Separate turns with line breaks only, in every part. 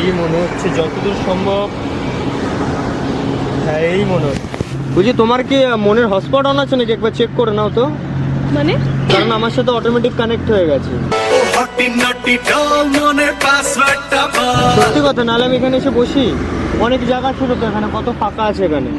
এই মনে হচ্ছে যতদূর সম্ভব। হ্যাঁ এই মনে হচ্ছে। বুঝি তোমার কি মনের হটস্পট অন আছে নাকি? একবার চেক করে নাও তো।
মানে
কারণ আমার সাথে অটোমেটিক কানেক্ট হয়ে গেছে। সত্যি কথা, নাহলে আমি এখানে এসে বসি। অনেক জায়গা ছিল তো এখানে, কত ফাঁকা আছে এখানে।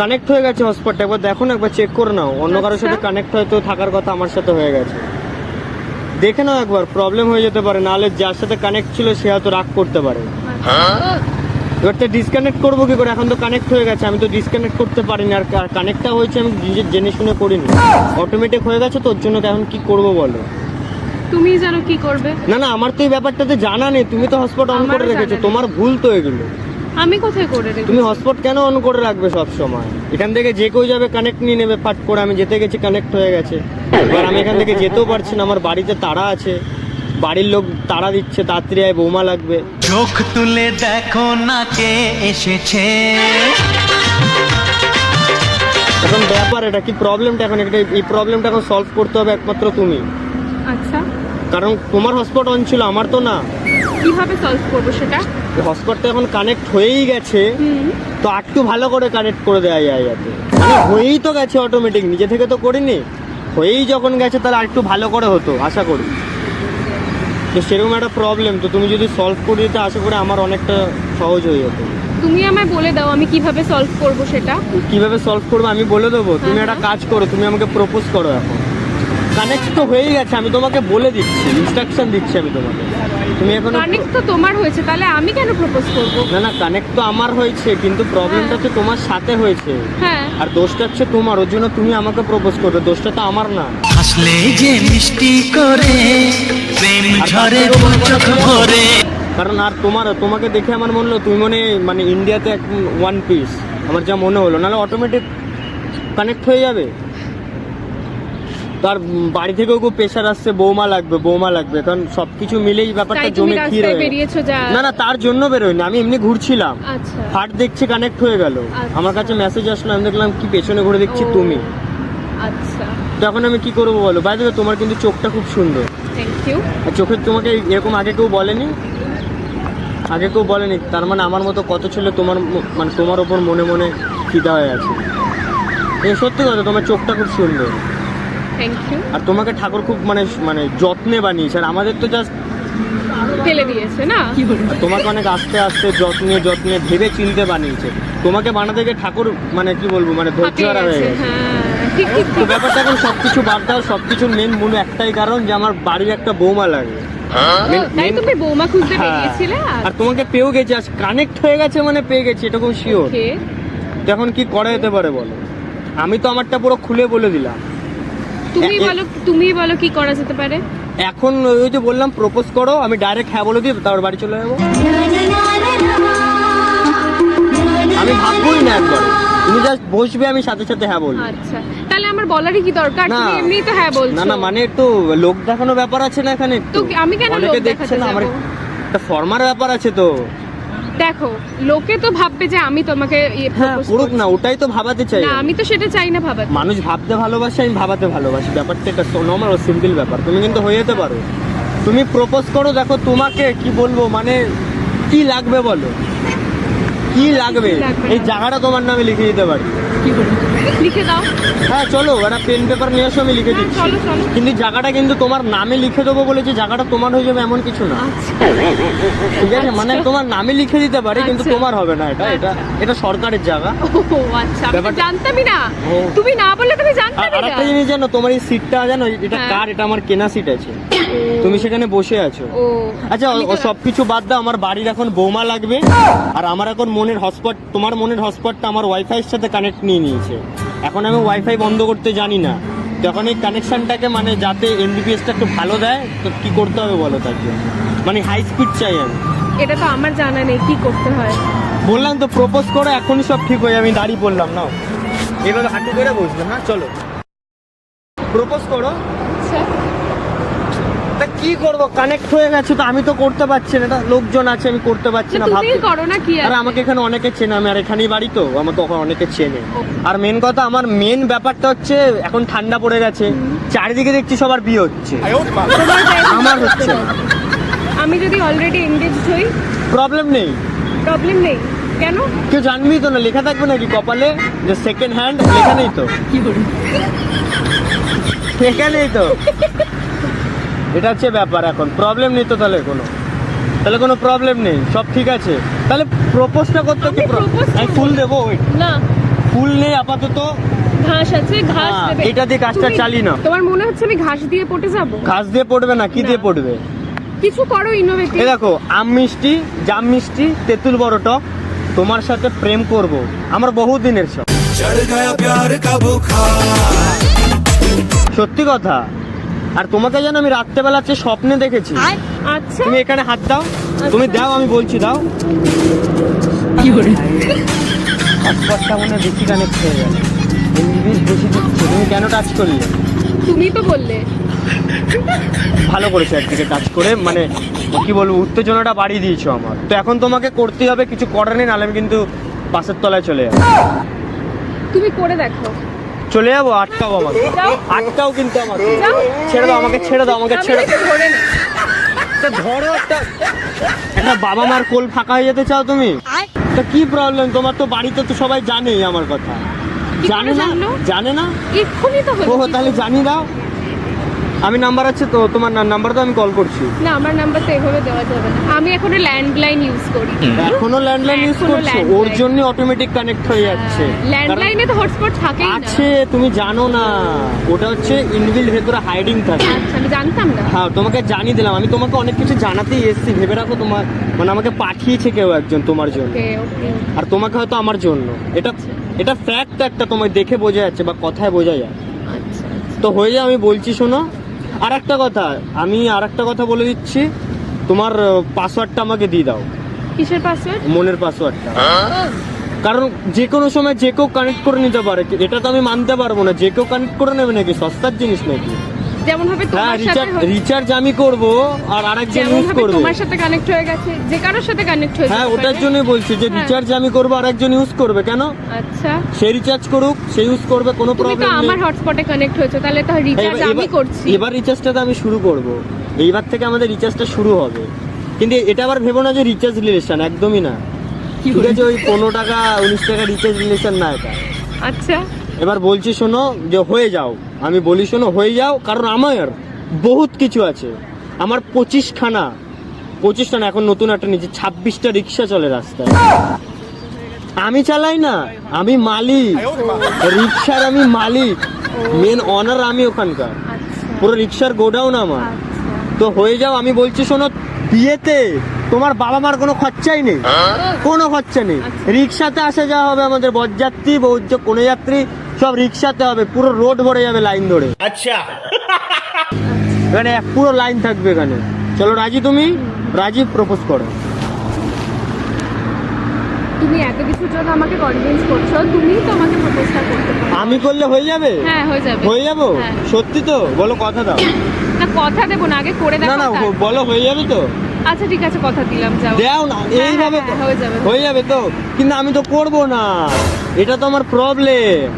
কানেক্ট হয়ে গেছে হটস্পটটা, একবার দেখো না, একবার চেক করে নাও। অন্য কারোর সাথে কানেক্ট হয়তো থাকার কথা, আমার সাথে হয়ে গেছে। দেখে নাও একবার, প্রবলেম হয়ে যেতে পারে, নাহলে যার সাথে কানেক্ট ছিল সে হয়তো রাগ করতে পারে। এবার তো ডিসকানেক্ট করবো কি করে? এখন তো কানেক্ট হয়ে গেছে, আমি তো ডিসকানেক্ট করতে পারিনি। আর কানেক্টটা হয়েছে আমি নিজের জেনে শুনে করিনি, অটোমেটিক হয়ে গেছে। তোর জন্য এখন কি করবো বলো?
তুমি জানো কি করবে।
না না, আমার তো এই ব্যাপারটাতে জানা নেই। তুমি তো হটস্পট অন করে রেখেছো, তোমার ভুল তো এগুলো।
আমি কোথায় করে রেখেছি?
তুমি হটস্পট কেন অন করে রাখবে সব সময়? এখান থেকে যে কেউ যাবে কানেক্ট নিয়ে নেবে ফাট করে। আমি যেতে গেছি কানেক্ট হয়ে গেছে। এবার আমি এখান থেকে যেতেও পারছি না, আমার বাড়িতে তাড়া আছে, বাড়ির লোক তাড়া দিচ্ছে, তাড়াতাড়ি আয়, বৌমা লাগবে।
চোখ তুলে দেখো না কে এসেছে।
এখন ব্যাপার এটা কি, প্রবলেমটা এখন এটা, এই প্রবলেমটা এখন সলভ করতে হবে একমাত্র তুমি।
আচ্ছা,
কারণ তোমার হটস্পট অন ছিল, আমার তো না।
কিভাবে সলভ করবো সেটা?
হটস্পটটা এখন কানেক্ট হয়েই গেছে, তো একটু ভালো করে কানেক্ট করে দেওয়া যায় যাতে। মানে হয়েই তো গেছে অটোমেটিক, নিজে থেকে তো করিনি। হয়েই যখন গেছে তাহলে আরেকটু ভালো করে হতো আশা করি। তো সেরকম একটা প্রবলেম, তো তুমি যদি সলভ করে দিতে আশা করি আমার অনেকটা সহজ হয়ে যেত।
তুমি আমায় বলে দাও আমি কিভাবে সলভ করবো সেটা।
কিভাবে সলভ করবো আমি বলে দেবো। তুমি একটা কাজ করো, তুমি আমাকে প্রপোজ করো। এখন কানেক্ট তো হয়েই গেছে, আমি তোমাকে বলে দিচ্ছি, ইনস্ট্রাকশন দিচ্ছি আমি তোমাকে। তুমি এখন
কানেক্ট তো তোমার হয়েছে, তাহলে আমি কেন প্রপোজ করব?
না না, কানেক্ট তো আমার হয়েছে, কিন্তু প্রবলেমটা তো তোমার সাথে হয়েছে।
হ্যাঁ,
আর দোষটা হচ্ছে তোমার, ওর জন্য তুমি আমাকে প্রপোজ করবে, দোষটা তো আমার না।
হাসলে যে মিষ্টি করে প্রেম ঝরে চোখ ভরে।
কারণ আর তোমাকে দেখে আমার মনে হলো তুমি মানে ইন্ডিয়াতে এক ওয়ান পিস, আমার যা মনে হলো। নাহলে অটোমেটিক কানেক্ট হয়ে যাবে। তার বাড়ি থেকেও খুব প্রেশার আসছে, বৌমা লাগবে বৌমা লাগবে, কারণ সবকিছু মিলেই ব্যাপারটা জমে ক্ষীর হয়ে
বেরিয়েছো যা।
না না, তার জন্য বেরোয়নি, আমি এমনি ঘুরছিলাম।
আচ্ছা,
ফাট দেখছি কানেক্ট হয়ে গেল। আমার কাছে মেসেজ আসলো, আমি দেখলাম কি পেছনে ঘুরে দেখছি তুমি।
আচ্ছা,
তখন আমি কি করবো বলো? বাই দ্য ওয়ে, তোমার কিন্তু চোখটা খুব সুন্দর।
Thank you.
আর চোখের তোমাকে এরকম আগে কেউ বলেনি, আগে কেউ বলেনি। তার মানে আমার মতো কত ছেলে তোমার মানে তোমার ওপর মনে মনে ফিদা হয়ে আছে। সত্যি কথা, তোমার চোখটা খুব সুন্দর।
Thank you.
আর তোমাকে ঠাকুর খুব মানে যত্নে বানিয়েছে, আর আমাদের তো জাস্ট
ফেলে দিয়েছে না।
আর তোমাকে অনেক আস্তে আস্তে যত্নে যত্নে ভেবে চিনতে বানিয়েছে। তোমাকে বানাতে গিয়ে ঠাকুর মানে কি বলবো, মানে ধৈর্য হারা হয়ে গেছে।
ঠিক ঠিক
তো ব্যাপারটা এখন সবকিছু বাদ দাও, সবকিছুর মেন মূল একটাই কারণ যে আমার বাড়ির একটা বৌমা লাগে।
তাই তুমি বৌমা খুঁজতে বেরিয়েছিলে?
আর তোমাকে পেয়েও গেছি, আজ কানেক্ট হয়ে গেছে মানে পেয়ে গেছি, এটা খুব শিওর। এখন কি করা যেতে পারে বলো? আমি তো আমারটা পুরো খুলে বলে দিলাম।
তুমি বলো কি করা যেতে পারে?
এখন ওই যে বললাম প্রপোজ করো, আমি ডাইরেক্ট হ্যাঁ বলে দিই, তারপর বাড়ি চলে যাবো। আমি ভাববোই না একবার, তুমি জাস্ট বসবে, আমি সাথে সাথে হ্যাঁ বলবো।
আচ্ছা, তাহলে আমার বলারই কি দরকার? তুমি এমনিই তো হ্যাঁ বলছো।
না না, মানে একটু লোক দেখানো ব্যাপার আছে না এখানে।
তো আমি কেন লোক দেখাতে যাব?
আমার একটা ফর্মার ব্যাপার আছে তো।
দেখো, লোকে তো ভাববে যে আমি তোমাকে প্রপোজ
করুক না, ওটাই তো ভাবাতে চাই।
না, আমি তো সেটা চাই না ভাবাতে।
মানুষ ভাবতে ভালোবাসে, আমি ভাবাতে ভালোবাসি। ব্যাপারটা এটা নরমাল সিম্পল ব্যাপার। তুমি কিন্তু হয়ে যেতে পারো, তুমি প্রপোজ করো। দেখো তোমাকে কি বলবো, মানে কি লাগবে বলো, কি লাগবে? এই জায়গাটা তোমার নামে লিখে দিতে পারি।
লিখে দাও।
হ্যাঁ চলো, একটা পেন পেপার নিয়ে আসো, আমি লিখে দিচ্ছি। কিন্তু জায়গাটা কিন্তু তোমার নামে লিখে দেবো বলেছি, জায়গাটা তোমার হয়ে যাবে এমন কিছু না। ঠিক আছে, মানে তোমার নামে লিখে দিতে পারি, কিন্তু তোমার হবে না। এটা সরকারের জায়গা।
আচ্ছা, আমি জানতামই না। তুমি না বললে তুমি জানতে না।
আর একটা জিনিস জানো, তোমার এই সিটটা জানো এটা কার? এটা আমার কেনা সিট আছে, তুমি সেখানে বসে আছো। আচ্ছা, সবকিছু বাদ দাও, আমার বাড়ির এখন বৌমা লাগবে। আর আমার এখন মনের হটস্পট, তোমার মনের হটস্পটটা আমার ওয়াইফাই এর সাথে কানেক্ট নিয়ে নিয়েছে। এখন আমি ওয়াইফাই বন্ধ করতে জানি না। তখন এই কানেকশনটাকে মানে যাতে এমবিপিএসটা একটু ভালো দেয়, তো কি করতে হবে বলো? তার জন্য মানে হাই স্পিড চাই আমি।
এটা তো আমার জানা নেই কি করতে হয়।
বললাম তো প্রপোজ করো, এখনই সব ঠিক হয়ে যাবে। আমি দাঁড়িয়ে পড়লাম না, এভাবে হাঁটু করে বসবে। হ্যাঁ চলো, প্রপোজ করো। তা কি করবো, কানেক্ট হয়ে গেছে তো, আমি তো করতে পারছি না। এটা লোকজন আছে, আমি করতে পারছি না।
তুমি করো না কি?
আর আমাকে এখানে অনেকে চেনে, আমি আর এখানেই বাড়ি তো, আমাকে ওখানে অনেকে চেনে। আর মেন কথা, আমার মেন ব্যাপারটা হচ্ছে এখন ঠান্ডা পড়ে গেছে, চারিদিকে দেখছি সবার বিয়ে হচ্ছে, আমার হচ্ছে না।
আমি যদি অলরেডি এনগেজড হই
প্রবলেম নেই।
প্রবলেম নেই কেন?
কেউ জানবি তো না, লেখা থাকবে নাকি কপালে যে সেকেন্ড হ্যান্ড? লেখা নেই তো, লেখা নেই তো, এটা হচ্ছে ব্যাপার। এখন প্রবলেম নেই তো, তাহলে কোনো প্রবলেম নেই, সব ঠিক আছে। তাহলে প্রপোজটা করতে কি
আমি propose
আমি
করবো।
ফুল দেবো? ওই
না,
ফুল নেই আপাতত,
ঘাস আছে, ঘাস
হ্যাঁ,
দেবে।
এটা দিয়ে কাজটা
তুমি-
চালিয়ে নাও।
তোমার মনে হচ্ছে আমি ঘাস দিয়ে পটে যাব?
ঘাস দিয়ে পড়বে না, কি
না।
দিয়ে পড়বে?
কিছু করো ইনোভেটিভ।
এই দেখো, আম মিষ্টি, জাম মিষ্টি, তেঁতুল বড় টক, তোমার সাথে প্রেম করব আমার বহুদিনের শখ। সত্যি কথা। আর তোমাকে যেন আমি রাত্রেবেলা স্বপ্নে দেখেছি।
আচ্ছা,
তুমি এখানে হাত দাও, তুমি দাও, আমি বলছি দাও। হটস্পটটা মনে হয় বেশি কানেক্ট হয়ে গেল, ইংলিশ বেশি দিচ্ছে। তুমি কেন টাচ করলে?
তুমি তো বললে।
ভালো করেছো একদিকে টাচ করে, মানে কি বলবো, উত্তেজনাটা বাড়িয়ে দিয়েছো আমার। তো এখন তোমাকে করতেই হবে, কিছু করার নেই, নাহলে আমি কিন্তু পাশের তলায় চলে যাবো।
তুমি করে দেখো।
চলে যাবো, আটকাও আমাকে,
যাও।
আটকাও কিন্তু আমাকে।
যাও।
ছেড়ে দাও আমাকে, ছেড়ে দাও আমাকে,
আমি
ছেড়ে
একটু ধরে নিই।
তা ধরো একটা বাবা মার কোল ফাঁকা হয়ে যেতে চাও তুমি? তা কি প্রবলেম? তোমার তো বাড়িতে তো সবাই জানেই আমার কথা।
কি করে
জানে না?
জানলো?
জানে না?
এক্ষুনি তো
ও
হলো।
তাহলে জানি দাও। আমি নাম্বার আছে তো, তোমার নাম্বার তো আমি কল করছি।
না, আমার নাম্বার তো এভাবে দেওয়া যাবে না। আমি এখনো ল্যান্ডলাইন ইউজ করি।
এখনো ল্যান্ডলাইন ইউজ
এখনো
করছো?
landline।
ওর জন্য অটোমেটিক কানেক্ট হয়ে যাচ্ছে।
ল্যান্ডলাইনে তো হটস্পট থাকেই
কারণ
না।
আছে, তুমি জানো না, ওটা হচ্ছে ইনবিল্ড ভেতরে হাইডিং থাকে।
আচ্ছা, আমি জানতাম না।
হ্যাঁ, তোমাকে জানিয়ে দিলাম। আমি তোমাকে অনেক কিছু জানাতেই এসেছি, ভেবে রাখো। তোমার মানে আমাকে পাঠিয়েছে কেউ একজন তোমার জন্য,
ওকে ওকে।
আর তোমাকে হয়তো আমার জন্য। এটা ফ্যাক্ট একটা, তোমায় দেখে বোঝা যাচ্ছে বা কথায় বোঝা যায়।
আচ্ছা
তো হয়ে যায়, আমি বলছি শোনো। আর একটা কথা বলে দিচ্ছি, তোমার পাসওয়ার্ডটা আমাকে দিয়ে দাও,
কিসের পাসওয়ার্ড?
মনের পাসওয়ার্ডটা। কারণ যে কোনো সময় যে কেউ কানেক্ট করে নিতে পারে, এটা তো আমি মানতে পারবো না। যে কেউ কানেক্ট করে নেবে নাকি? সস্তার জিনিস নাকি?
যেমন ভাবে
হ্যাঁ,
তোমার সাথে
রিচার্জ আমি করব আর আরেকজন
যেমন
ইউজ
ভাবে
করবে।
তোমার সাথে কানেক্ট হয়ে গেছে, যে কারোর সাথে কানেক্ট হয়ে
হ্যাঁ,
যেতে
ওটার
পারে।
জন্যই বলছি যে
হ্যাঁ।
রিচার্জ আমি করব আর একজন ইউজ করবে। কেন?
আচ্ছা,
সে রিচার্জ করুক, সে ইউজ করবে, কোনো
তুমি তো
প্রবলেম
আমার
নেই।
হটস্পটে কানেক্ট হয়েছো, তাহলে তো রিচার্জ আমি করছি।
এবার রিচার্জটা তো আমি শুরু করব। এইবার থেকে আমাদের রিচার্জটা শুরু হবে। কিন্তু এটা আবার ভেবো না যে রিচার্জ রিলেশন, একদমই না। ঠিক আছে, ওই 15 টাকা 19 টাকা রিচার্জ রিলেশন না এটা।
আচ্ছা,
এবার বলছি শোনো, যে হয়ে যাও। আমি বলি শোনো, হয়ে যাও। কারণ আমার বহুত কিছু আছে। আমার 25টা না, এখন নতুন একটা নিচে 26টা রিক্সা চলে রাস্তায়। আমি চালাই না, আমি মালিক রিক্সার, আমি মালিক, মেন অনার আমি ওখানকার।
আচ্ছা,
পুরো রিক্সার গোডাউন আমার।
আচ্ছা।
তো হয়ে যাও, আমি বলছি শোনো। বিয়েতে তোমার বাবা মার কোনো খরচাই নেই, কোনো খরচা নেই। রিক্সাতে আসা যাওয়া হবে, আমাদের বরযাত্রী কোনো যাত্রী সব রিক্সাতে হবে। পুরো রোড ভরে যাবে লাইন ধরে। আচ্ছা, এখানে পুরো লাইন থাকবে এখানে। চলো, রাজি তুমি? রাজি, প্রপোজ করো।
তুমি এত কিছুর জন্য আমাকে কনভিন্স করছো, তুমিই তো আমাকে প্রপোজটা করতে পারো।
আমি করলে হয়ে যাবে?
হ্যাঁ, হয়ে যাবে।
হয়ে যাবো?
হ্যাঁ।
সত্যি তো? বলো, কথা দাও।
না, কথা দেবো না, আগে করে
না
দেখো
না,
তারপর।
বলো, হয়ে যাবে তো?
আচ্ছা, ঠিক আছে, কথা দিলাম, যাও।
দাও না,
হ্যাঁ,
এইভাবে
হ্যাঁ, হয়ে যাবে।
হয়ে যাবে তো? কিন্তু আমি তো করবো না, এটা তো আমার প্রবলেম।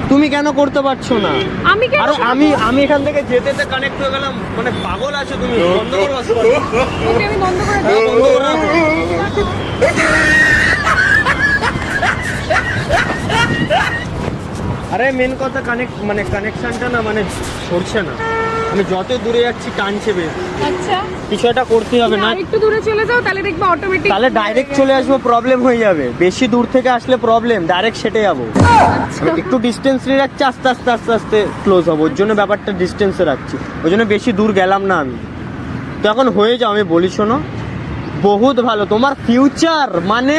তুমি কেন করতে পারছো না?
আমি কেন
আরে
করবো?
আমি এখান থেকে যেতে কানেক্ট হয়ে গেলাম। মানে পাগল আছো তুমি? বন্ধ করো hotspot।
ওকে, আমি বন্ধ করে
হ্যাঁ,
দিই।
বন্ধ করো। আরে মেন কথা, কানেকশনটা না, মানে সরছে না। আমি যত দূরে যাচ্ছি টানছে বেশ।
আচ্ছা,
কিছু একটা করতে হবে না?
একটু দূরে চলে যাও, তাহলে দেখবে অটোমেটিক।
তাহলে ডাইরেক্ট চলে আসবো, প্রবলেম হয়ে যাবে। বেশি দূর থেকে আসলে প্রবলেম, ডাইরেক্ট সেটে যাবো। আমি একটু ডিস্টেন্স নিয়ে রাখছি, আস্তে আস্তে আস্তে আস্তে ক্লোজ হবো। ওর জন্য ব্যাপারটা ডিস্টেন্সে রাখছি, ওই জন্য বেশি দূর গেলাম না আমি। তো এখন হয়ে যাও, আমি বলি শোনো। বহুত ভালো, তোমার ফিউচার মানে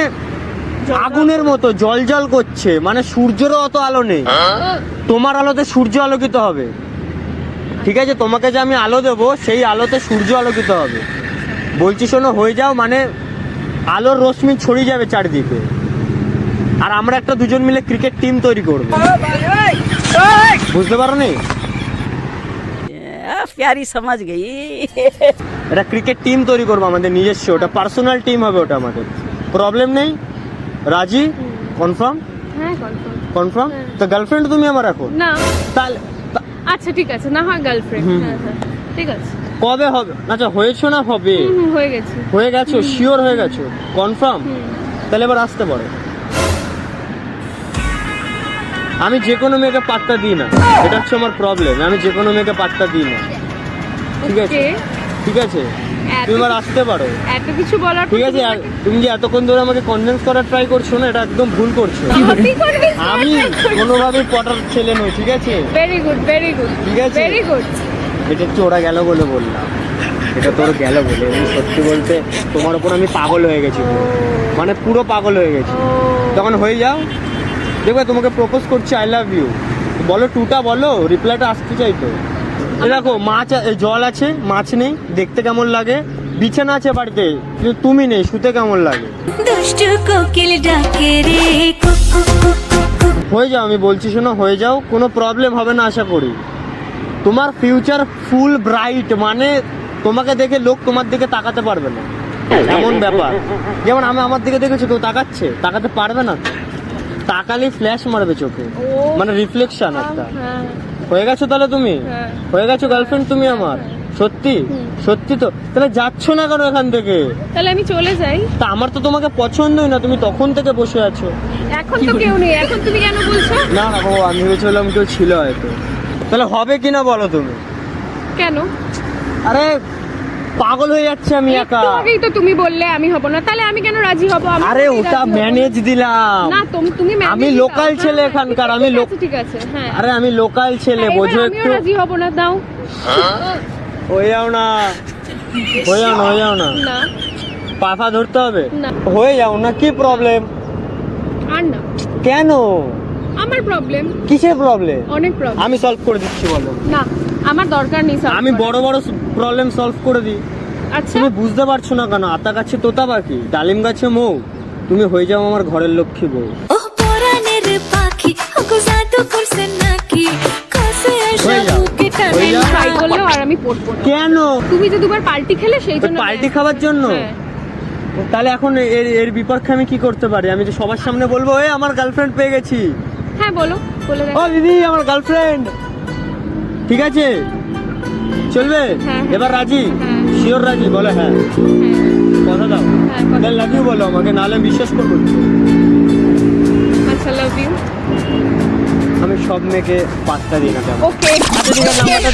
আগুনের মতো জল জল করছে। মানে সূর্যেরও অত আলো নেই, তোমার আলোতে সূর্য আলোকিত হবে। ঠিক আছে, তোমাকে যে আমি আলো দেবো, সেই আলোতে সূর্য আলোকিত হবে। বলছি শোনো, হয়ে যাও। মানে আলোর রশ্মি ছড়িয়ে যাবে চারিদিকে। আর আমরা একটা দুজন মিলে ক্রিকেট টিম তৈরি করবো। বুঝতে পারো নি?
प्यारी समझ गई।
এটা ক্রিকেট টিম তৈরি করবো আমাদের নিজস্ব, ওটা পার্সোনাল টিম হবে ওটা আমাদের। প্রবলেম নেই? রাজি? কনফার্ম?
হ্যাঁ, কনফার্ম।
কনফার্ম?
হ্যাঁ।
তো গার্লফ্রেন্ড তুমি আমার এখন?
না,
তাহলে
আচ্ছা, ঠিক আছে, না হয় গার্লফ্রেন্ড।
হুম।
হ্যাঁ, হ্যাঁ, ঠিক আছে।
কবে হবে? আচ্ছা হয়েছো না হবে?
হয়ে গেছে।
হয়ে গেছো? শিওর হয়ে গেছো? কনফার্ম? তাহলে এবার আসতে পারো। আমি যে কোনো মেয়েকে পাত্তা দিই না, এটা হচ্ছে আমার প্রবলেম। আমি যে কোনো মেয়েকে পাত্তা দিই না, ঠিক আছে?
Okay,
ঠিক আছে,
এত
তুমি এবার আসতে পারো।
এত কিছু বলার পর
ঠিক আছে, আর তুমি যে এতক্ষণ ধরে আমাকে কনভিন্স করার ট্রাই করছো না, এটা একদম ভুল করছো। আমি কোনোভাবেই পটার ছেলে নই, ঠিক আছে?
ভেরি গুড, ভেরি গুড,
ঠিক আছে।
Very good.
এটা হচ্ছে ওরা গেল বলে বললাম, এটা তোর গেল বলে। আমি সত্যি বলতে তোমার ওপর আমি পাগল হয়ে গেছি পুরো। মানে পুরো পাগল হয়ে গেছি। তখন হয়ে যাও, দেখবে তোমাকে প্রপোজ করছি আই লাভ ইউ, বলো টুটা বলো, রিপ্লাইটা আসতে চাই তো। এই দেখো মাছ জল আছে, মাছ নেই, দেখতে কেমন লাগে? বিছানা আছে বাড়িতে, কিন্তু তুমি নেই, শুতে কেমন লাগে?
দুষ্টু কোকিল ডাকে রে কুকু কুকু।
হয়ে যাও, আমি বলছি শোনো, হয়ে যাও, কোনো প্রবলেম হবে না আশা করি। তোমার ফিউচার ফুল ব্রাইট, মানে তোমাকে দেখে লোক তোমার দিকে তাকাতে পারবে না, এমন ব্যাপার। যেমন আমি আমার দিকে দেখেছি, কেউ তাকাচ্ছে? তাকাতে পারবে না, তাকালে ফ্ল্যাশ মারবে চোখে, মানে রিফ্লেকশন একটা।
হ্যাঁ,
হয়ে গেছো তাহলে তুমি?
হ্যাঁ।
হয়ে গেছো গার্লফ্রেন্ড তুমি আমার? সত্যি? সত্যি তো? তাহলে যাচ্ছ না কেন এখান থেকে?
তাহলে আমি চলে যাই।
তা আমার তো তোমাকে পছন্দই না, তুমি তখন থেকে বসে আছো।
এখন তো কেউ নেই, এখন তুমি কেন বলছো?
না না বাবা, আমি ভেবেছিলাম কেউ ছিল হয়তো। তাহলে হবে কিনা বলো তুমি?
কেন?
আরে পাগল হয়ে যাচ্ছে আমি একা।
একটু আগেই তো তুমি বললে আমি হব না, তাহলে আমি কেন রাজি হব? আমি
আরে
তো
ওটা
রাজি হব না।
ম্যানেজ দিলাম।
না তুমি manage
আমি
দাও।
লোকাল
হ্যাঁ,
ছেলে এখানকার, আমি
ঠিক
লোক।
আছে, ঠিক আছে, হ্যাঁ।
আরে আমি লোকাল ছেলে,
হ্যাঁ,
বোঝো
এবার
একটু।
আমিও রাজি হব না, দাও।
হয়ে যাও না, হয়ে যাও না, হয়ে যাও না।
না,
পাফা ধরতে হবে?
না।
হয়ে যাও না, কি প্রবলেম?
আর না,
কেন?
আমার প্রবলেম,
কিসের প্রবলেম?
অনেক প্রবলেম।
আমি সলভ করে দিচ্ছি, বলো।
না, আমার দরকার নেই solve
আমি
করার।
বড় বড় প্রবলেম সলভ করে দিই।
আচ্ছা,
তুমি বুঝতে পারছো না কেন? আতা গাছে তোতা পাখি, ডালিম গাছে মৌ, তুমি হয়ে যাও আমার ঘরের লক্ষ্মী বউ।
ও পরাণের পাখি ওগো জাদু করছে নাকি কাছে আসা
হয়ে যাও,
বুকে টানে
হয়ে যাও।
ট্রাই করলেও আর আমি পড়বো না।
কেন?
তুমি যে দুবার পাল্টি খেলে সেই জন্য
পার্টি খাবার জন্য?
হ্যাঁ।
তাহলে এখন এর বিপক্ষে আমি কি করতে পারি? আমি যে সবার সামনে বলবো এই আমার গার্লফ্রেন্ড পেয়ে গেছি,
হ্যাঁ, বলো, বলে
ও
দেখো।
দিদি আমার গার্লফ্রেন্ড, ঠিক আছে চলবে?
হ্যাঁ।
এবার রাজি?
হ্যাঁ।
শিওর রাজি? বলে হ্যাঁ, কথা দাও।
হ্যাঁ, কথা
লাভ ইউ বলো আমাকে, নাহলে আমি বিশ্বাস করবো না।
আচ্ছা, লাভ ইউ।
আমি সব মেয়েকে পাত্তা দিই না তেমন।
ওকে।
আচ্ছা ঠিক আছে, নাম্বারটা